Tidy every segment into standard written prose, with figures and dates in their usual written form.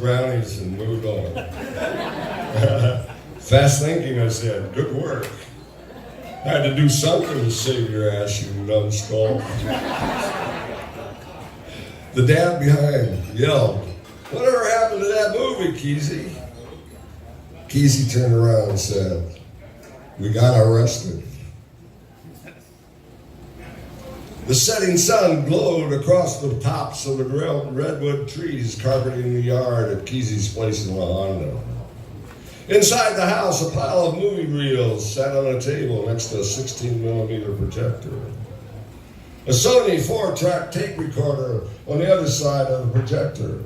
brownies and moved on. Fast thinking, I said, good work. Had to do something to save your ass, you numbskull. The dad behind yelled, whatever happened to that movie, Keezy? Keezy turned around and said, we got arrested. The setting sun glowed across the tops of the redwood trees carpeting the yard at Keezy's place in La Honda. Inside the house, a pile of movie reels sat on a table next to a 16mm projector. A Sony 4-track tape recorder on the other side of the projector.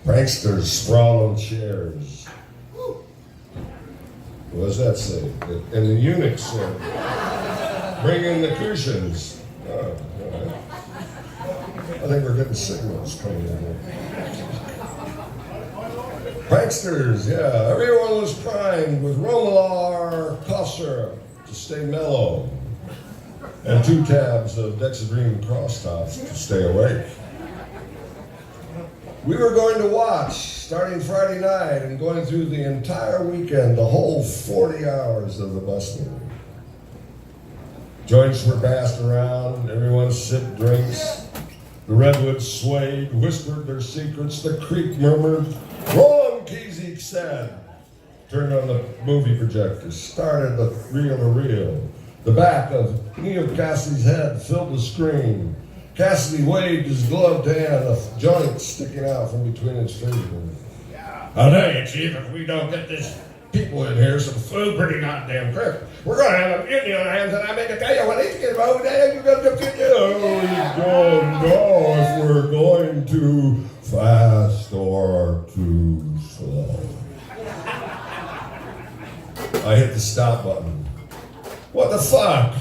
Pranksters sprawled on chairs. What does that say? And the eunuch said, bring in the cushions. Oh, all right. I think we're getting signals coming in here. Pranksters, yeah. Everyone was primed with Romalar cough syrup to stay mellow, and 2 tabs of Dexedrine crosstops to stay awake. We were going to watch, starting Friday night and going through the entire weekend, the whole 40 hours of the bus movie. Joints were passed around, everyone sipped drinks. The redwoods swayed, whispered their secrets, the creek murmured, roll on, Keezy said. Turned on the movie projector, started the reel-to-reel. The back of Neil Cassidy's head filled the screen. Cassidy waved his gloved hand, a joint sticking out from between his fingers. I'll tell you, Chief, if we don't get this people in here some food pretty goddamn quick, we're going to have an Indian hands, and I mean to tell you, when he's getting over there, you're going to defeat you. Oh, don't know if we're going too fast or too slow. I hit the stop button. What the fuck?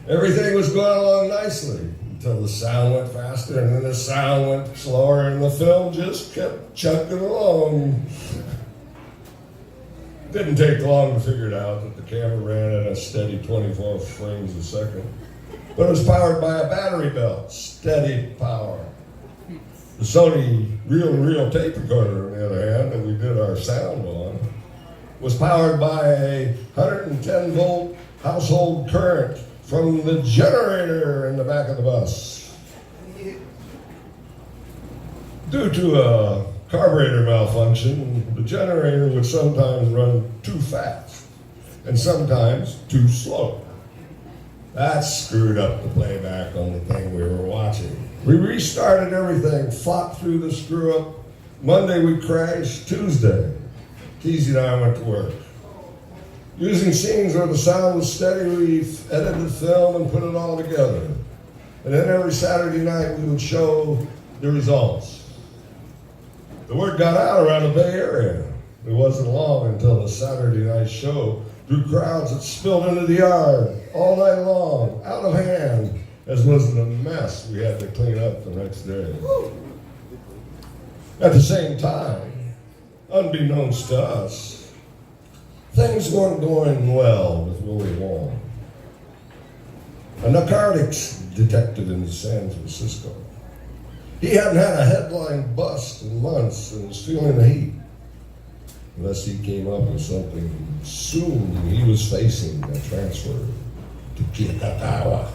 Everything was going along nicely until the sound went faster, and then the sound went slower, and the film just kept chugging along. Didn't take long to figure it out that the camera ran at a steady 24 frames a second, but it was powered by a battery belt, steady power. The Sony reel-to-reel tape recorder, on the other hand, that we did our sound on, was powered by a 110-volt household current from the generator in the back of the bus. Due to a carburetor malfunction, the generator would sometimes run too fast and sometimes too slow. That screwed up the playback on the thing we were watching. We restarted everything, fought through the screw up. Monday we crashed. Tuesday, Keezy and I went to work. Using scenes where the sound was steady, we edited the film and put it all together. And then every Saturday night we would show the results. The word got out around the Bay Area. It wasn't long until the Saturday night show drew crowds that spilled into the yard all night long, out of hand, as was the mess we had to clean up the next day. At the same time, unbeknownst to us, things weren't going well with Willie Wong, a narcotics detective in San Francisco. He hadn't had a headline bust in months and was feeling the heat. Unless he came up with something soon, he was facing a transfer to Kitakawa.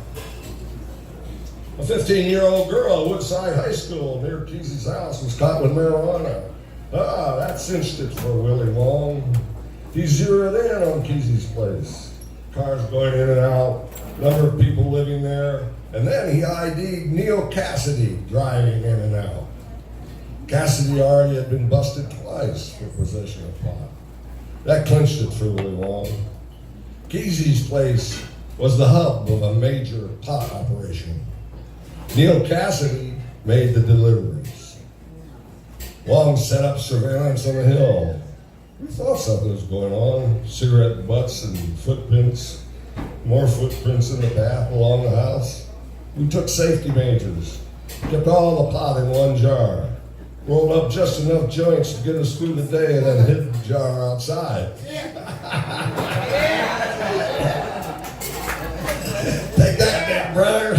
A 15-year-old girl at Woodside High School near Keezy's house was caught with marijuana. That cinched it for Willie Wong. He zeroed in on Keezy's place. Cars going in and out, number of people living there, and then he ID'd Neil Cassidy driving in and out. Cassidy already had been busted twice for possession of pot. That clinched it for Willie Wong. Keezy's place was the hub of a major pot operation. Neil Cassidy made the deliveries. Wong set up surveillance on the hill. We thought something was going on. Cigarette butts and footprints, more footprints in the path along the house. We took safety measures, kept all the pot in one jar, rolled up just enough joints to get us through the day, and then hid the jar outside. Take that, brother.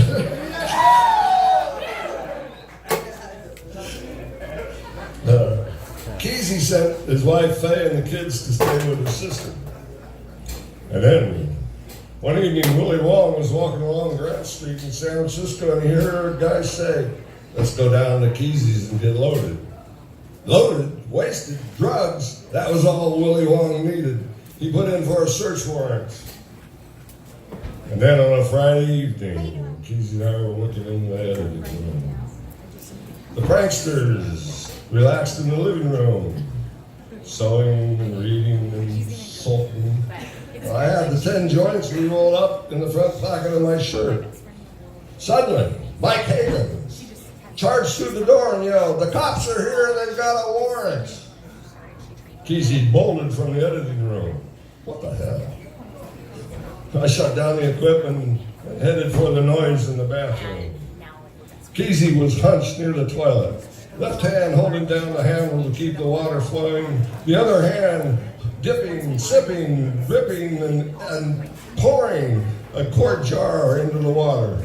Kesey sent his wife Faye and the kids to stay with his sister. And then, one evening, Willie Wong was walking along Grant Street in San Francisco, and he heard guys say, "Let's go down to Kesey's and get loaded." Loaded, wasted, drugs, that was all Willie Wong needed. He put in for a search warrant. And then on a Friday evening, Kesey and I were looking in the editing room. The pranksters relaxed in the living room, sewing and reading and sulking. I had the 10 joints we rolled up in the front pocket of my shirt. Suddenly, Mike Hagan charged through the door and yelled, "The cops are here, they've got a warrant." Kesey bolted from the editing room. What the hell? I shut down the equipment and headed for the noise in the bathroom. Kesey was hunched near the toilet, left hand holding down the handle to keep the water flowing, the other hand dipping, sipping, dripping, and pouring a quart jar into the water.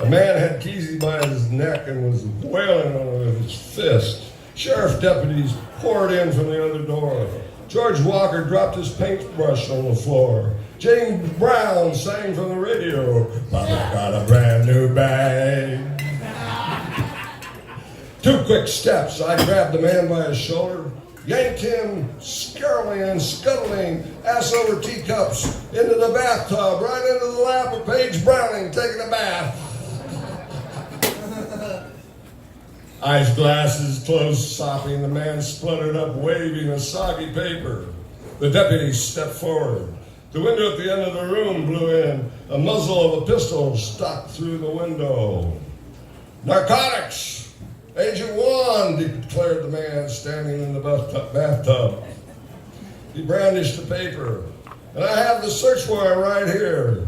A man had Kesey by his neck and was wailing on him with his fist. Sheriff deputies poured in from the other door. George Walker dropped his paintbrush on the floor. James Brown sang from the radio, "Papa got a brand new bag." 2 quick steps, I grabbed the man by his shoulder, yanked him scurrying and scuttling, ass over teacups, into the bathtub, right into the lap of Paige Browning taking a bath. Eyes glasses closed, sopping, the man spluttered up, waving a soggy paper. The deputy stepped forward. The window at the end of the room blew in. A muzzle of a pistol stuck through the window. "Narcotics! Agent 1, declared the man standing in the bathtub. He brandished the paper. "And I have the search warrant right here."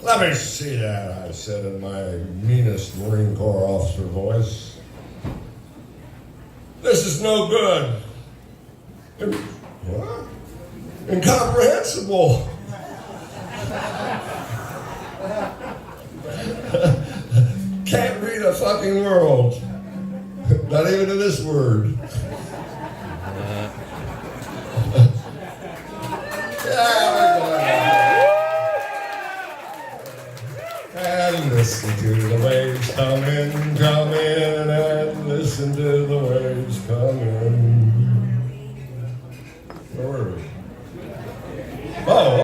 "Let me see that," I said in my meanest Marine Corps officer voice. "This is no good." What? Incomprehensible. Can't read a fucking world. Not even to this word. Yeah, we're going. And listen to the waves come in, and listen to the waves come in.